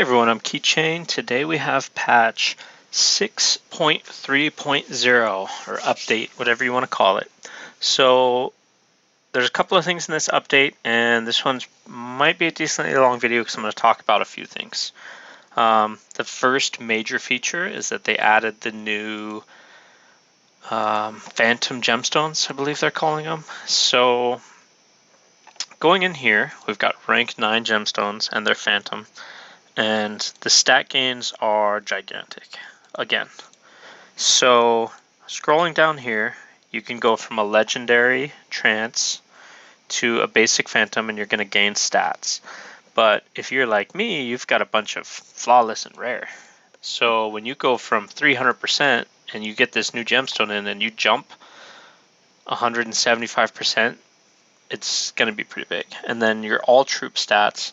everyone, I'm Keychain. Today we have patch 6.3.0 or update, whatever you want to call it. So there's a couple of things in this update, and this one might be a decently long video because I'm going to talk about a few things. The first major feature is that they added the new Phantom Gemstones, I believe they're calling them. So going in here, we've got rank 9 gemstones and they're Phantom. And the stat gains are gigantic, again. So, scrolling down here, you can go from a legendary trance to a basic Phantom and you're going to gain stats. But if you're like me, you've got a bunch of flawless and rare. So when you go from 300% and you get this new gemstone in and you jump 175%, it's going to be pretty big. And then your all troop stats,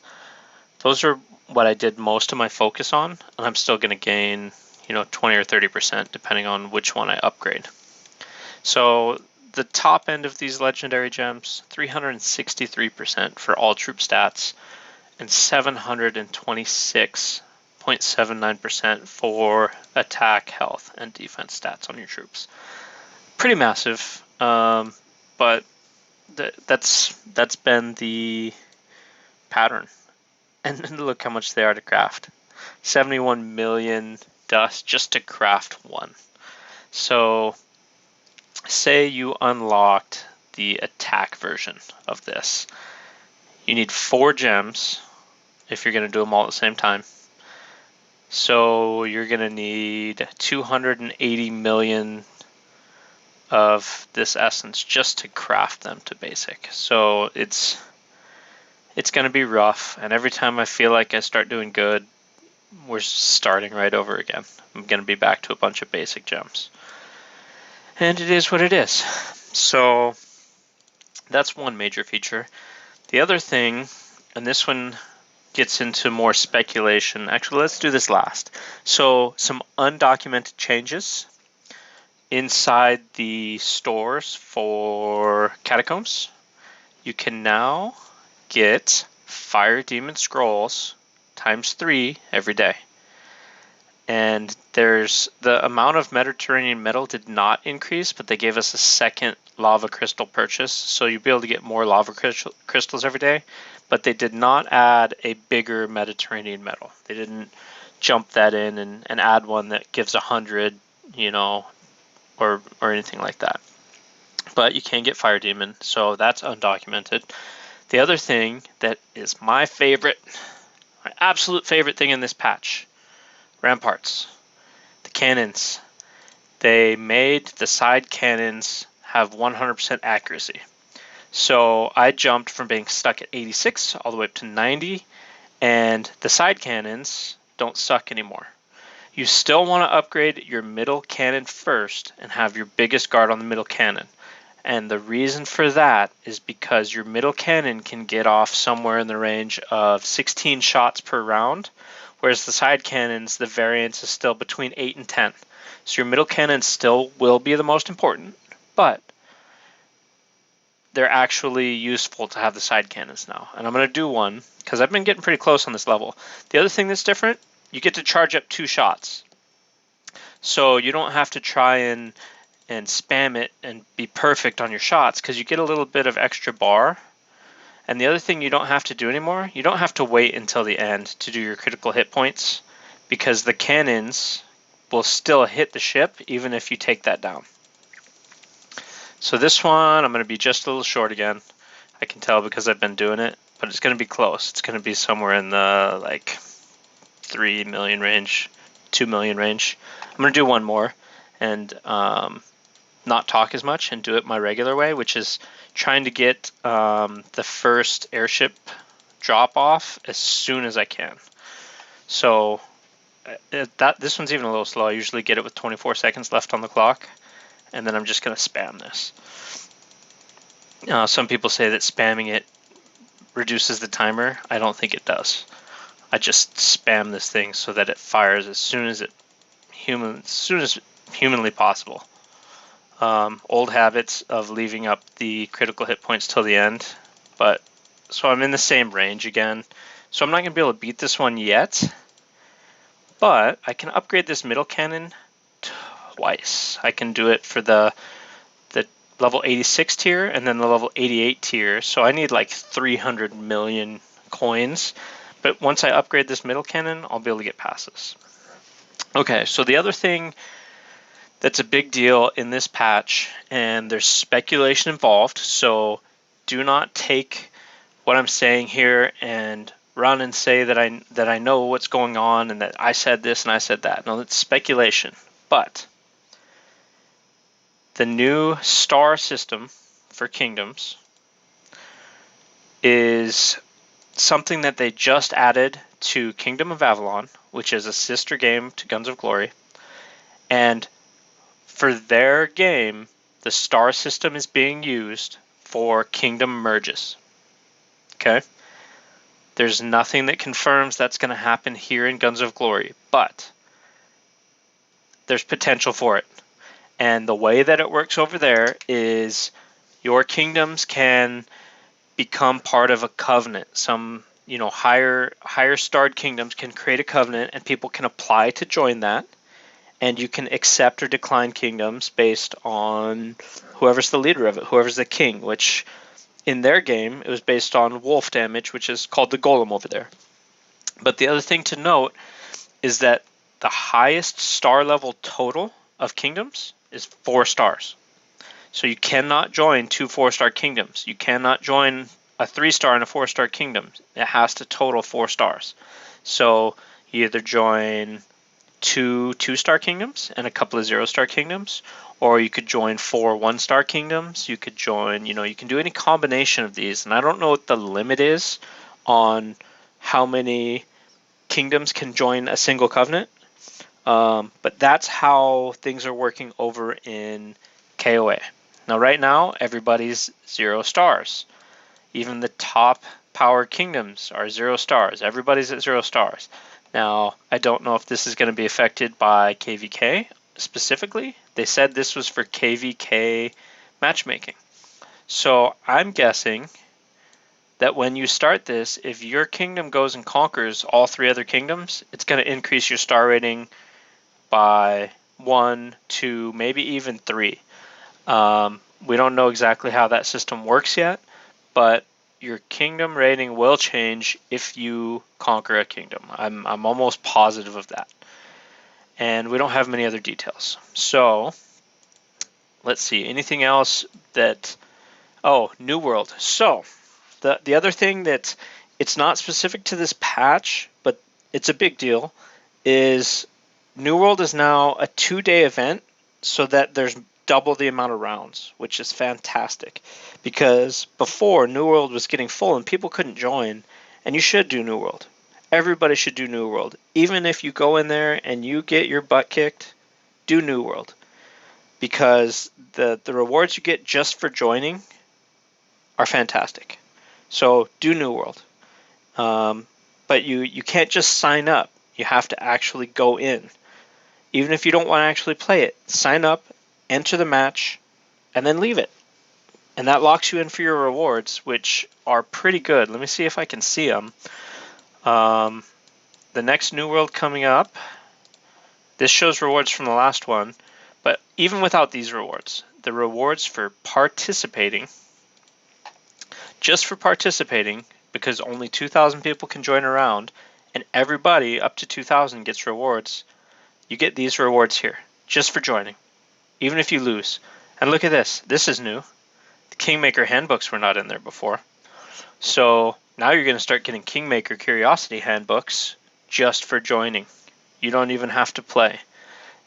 those are what I did most of my focus on, and I'm still going to gain, 20 or 30% depending on which one I upgrade. So the top end of these legendary gems, 363% for all troop stats, and 726.79% for attack, health, and defense stats on your troops. Pretty massive, but that's been the pattern. And look how much they are to craft. 71 million dust just to craft one. So say you unlocked the attack version of this. You need 4 gems if you're going to do them all at the same time. So you're going to need 280 million of this essence just to craft them to basic. So it's going to be rough, and every time I feel like I start doing good, we're starting right over again. I'm going to be back to a bunch of basic gems. And it is what it is. So that's one major feature. The other thing, and this one gets into more speculation. Actually, let's do this last. So some undocumented changes inside the stores for Catacombs. You can now get Fire Demon Scrolls ×3 every day. And there's the amount of Mediterranean metal did not increase, but they gave us a second lava crystal purchase, so you'll be able to get more lava crystals every day, but they did not add a bigger Mediterranean metal. They didn't jump that in and add one that gives 100, or anything like that. But you can get Fire Demon, so that's undocumented. The other thing that is my absolute favorite thing in this patch, Ramparts, the cannons. They made the side cannons have 100% accuracy. So I jumped from being stuck at 86 all the way up to 90, and the side cannons don't suck anymore. You still want to upgrade your middle cannon first and have your biggest guard on the middle cannon. And the reason for that is because your middle cannon can get off somewhere in the range of 16 shots per round, whereas the side cannons, the variance is still between 8 and 10. So your middle cannon still will be the most important, but they're actually useful to have the side cannons now. And I'm going to do one because I've been getting pretty close on this level. The other thing that's different, you get to charge up 2 shots. So you don't have to try and spam it and be perfect on your shots because you get a little bit of extra bar. And the other thing you don't have to do anymore, you don't have to wait until the end to do your critical hit points because the cannons will still hit the ship even if you take that down. So this one, I'm going to be just a little short again. I can tell because I've been doing it, but it's going to be close. It's going to be somewhere in the 3 million range, 2 million range. I'm going to do one more and not talk as much and do it my regular way, which is trying to get the first airship drop off as soon as I can. So this one's even a little slow. I usually get it with 24 seconds left on the clock, and then I'm just going to spam this. Some people say that spamming it reduces the timer. I don't think it does. I just spam this thing so that it fires as soon as humanly possible. Old habits of leaving up the critical hit points till the end, but so I'm in the same range again. So I'm not going to be able to beat this one yet, But I can upgrade this middle cannon twice. I can do it for the level 86 tier and then the level 88 tier. So I need like 300 million coins. But once I upgrade this middle cannon, I'll be able to get passes. Okay, so the other thing that's a big deal in this patch, and there's speculation involved, so do not take what I'm saying here and run and say that I know what's going on and that I said this and I said that. No, it's speculation. But the new star system for kingdoms is something that they just added to Kingdom of Avalon, which is a sister game to Guns of Glory. And for their game, the star system is being used for kingdom merges. Okay? There's nothing that confirms that's going to happen here in Guns of Glory, but there's potential for it. And the way that it works over there is your kingdoms can become part of a covenant. Some, higher starred kingdoms can create a covenant and people can apply to join that. And you can accept or decline kingdoms based on whoever's the leader of it, whoever's the king, which in their game, it was based on wolf damage, which is called the golem over there. But the other thing to note is that the highest star level total of kingdoms is 4 stars. So you cannot join 2 4-star kingdoms. You cannot join a 3-star and a 4-star kingdom. It has to total 4 stars. So you either join 2 2-star kingdoms and a couple of 0-star kingdoms, or you could join 4 1-star kingdoms. You could join, you can do any combination of these. And I don't know what the limit is on how many kingdoms can join a single covenant. But that's how things are working over in KOA. Now, right now, everybody's 0 stars. Even the top power kingdoms are 0 stars. Everybody's at 0 stars. Now, I don't know if this is going to be affected by KVK specifically. They said this was for KVK matchmaking. So I'm guessing that when you start this, if your kingdom goes and conquers all 3 other kingdoms, it's going to increase your star rating by 1, 2, maybe even 3. We don't know exactly how that system works yet, but your kingdom rating will change if you conquer a kingdom. I'm almost positive of that. And we don't have many other details. So let's see, anything else that, New World. So the other thing that it's not specific to this patch, but it's a big deal, is New World is now a 2-day event so that there's double the amount of rounds, which is fantastic. Because before, New World was getting full and people couldn't join, and you should do New World. Everybody should do New World. Even if you go in there and you get your butt kicked, do New World. Because the rewards you get just for joining are fantastic. So do New World. But you can't just sign up. You have to actually go in. Even if you don't want to actually play it, sign up, enter the match, and then leave it. And that locks you in for your rewards, which are pretty good. Let me see if I can see them. The next New World coming up, this shows rewards from the last one, but even without these rewards, the rewards for participating, just for participating, because only 2,000 people can join a round, and everybody up to 2,000 gets rewards, you get these rewards here, just for joining, even if you lose. And look at this. This is new. The Kingmaker handbooks were not in there before. So now you're going to start getting Kingmaker Curiosity handbooks just for joining. You don't even have to play.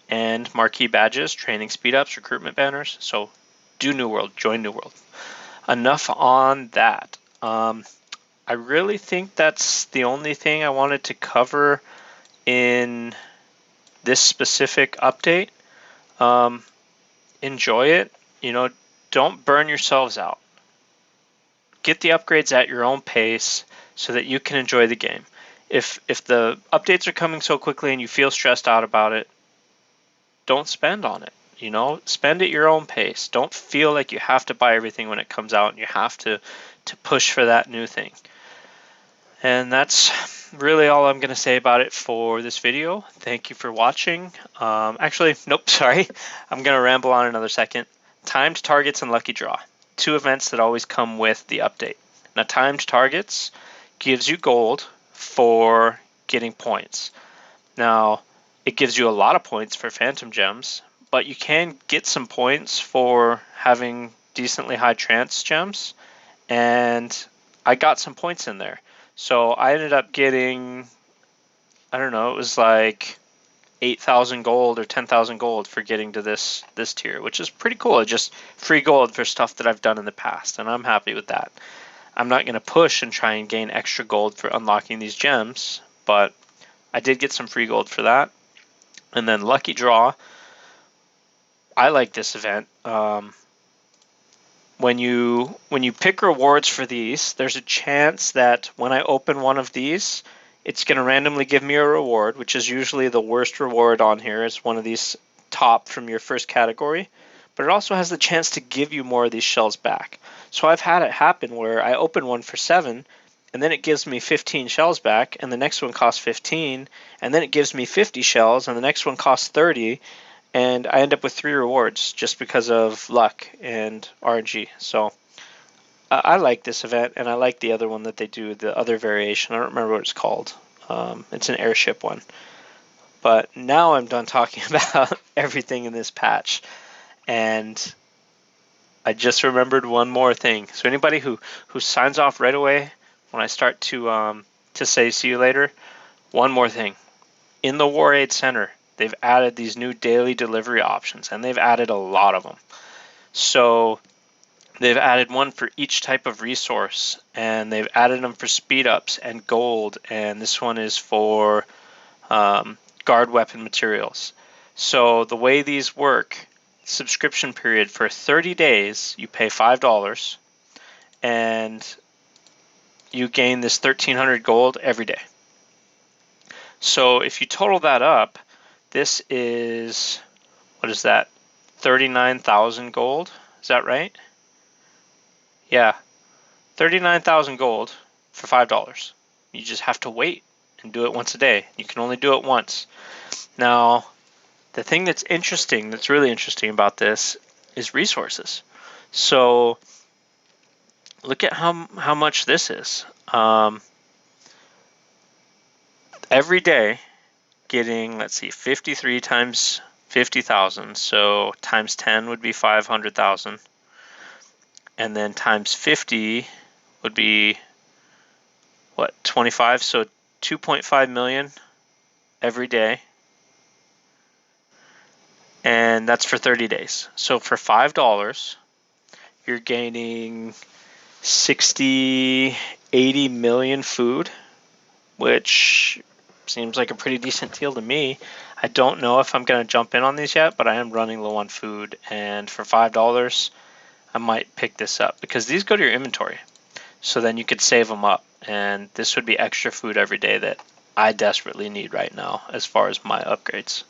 And marquee badges, training speed-ups, recruitment banners. So do New World. Join New World. Enough on that. I really think that's the only thing I wanted to cover in this specific update. Enjoy it. Don't burn yourselves out. Get the upgrades at your own pace so that you can enjoy the game. If the updates are coming so quickly and you feel stressed out about it, don't spend on it. Spend at your own pace. Don't feel like you have to buy everything when it comes out and you have to push for that new thing. And that's really all I'm going to say about it for this video. Thank you for watching. Actually, nope, sorry. I'm going to ramble on another second. Timed targets and lucky draw. 2 events that always come with the update. Now, timed targets gives you gold for getting points. Now, it gives you a lot of points for Phantom Gems, but you can get some points for having decently high trance gems, and I got some points in there. So I ended up getting, I don't know, it was like 8,000 gold or 10,000 gold for getting to this tier, which is pretty cool. It's just free gold for stuff that I've done in the past, and I'm happy with that. I'm not going to push and try and gain extra gold for unlocking these gems, but I did get some free gold for that. And then lucky draw, I like this event. When you pick rewards for these, there's a chance that when I open one of these, it's going to randomly give me a reward, which is usually the worst reward on here. It's one of these top from your first category, but it also has the chance to give you more of these shells back. So I've had it happen where I open one for 7, and then it gives me 15 shells back, and the next one costs 15, and then it gives me 50 shells, and the next one costs 30, and I end up with 3 rewards just because of luck and RNG. So I like this event, and I like the other one that they do, the other variation. I don't remember what it's called. It's an airship one. But now I'm done talking about everything in this patch, and I just remembered one more thing. So anybody who signs off right away when I start to say see you later, one more thing. In the War Aid Center, they've added these new daily delivery options, and they've added a lot of them. So they've added one for each type of resource, and they've added them for speed ups and gold, and this one is for guard weapon materials. So the way these work, subscription period for 30 days, you pay $5, and you gain this 1,300 gold every day. So if you total that up, this is, what is that, 39,000 gold? Is that right? Yeah, 39,000 gold for $5. You just have to wait and do it once a day. You can only do it once. Now, the thing that's interesting, that's really interesting about this, is resources. So look at how much this is. Every day, getting, let's see, 53 times 50,000, so times 10 would be 500,000, and then times 50 would be, what, 25, so 2.5 million every day, and that's for 30 days. So for $5, you're gaining 60, 80 million food, which seems like a pretty decent deal to me. I don't know if I'm going to jump in on these yet, but I am running low on food, and for $5, I might pick this up because these go to your inventory. So then you could save them up, and this would be extra food every day that I desperately need right now as far as my upgrades.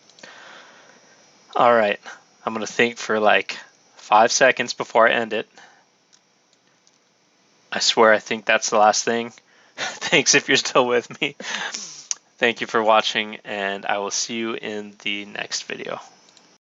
All right, I'm going to think for like 5 seconds before I end it. I swear I think that's the last thing. Thanks if you're still with me. Thank you for watching, and I will see you in the next video.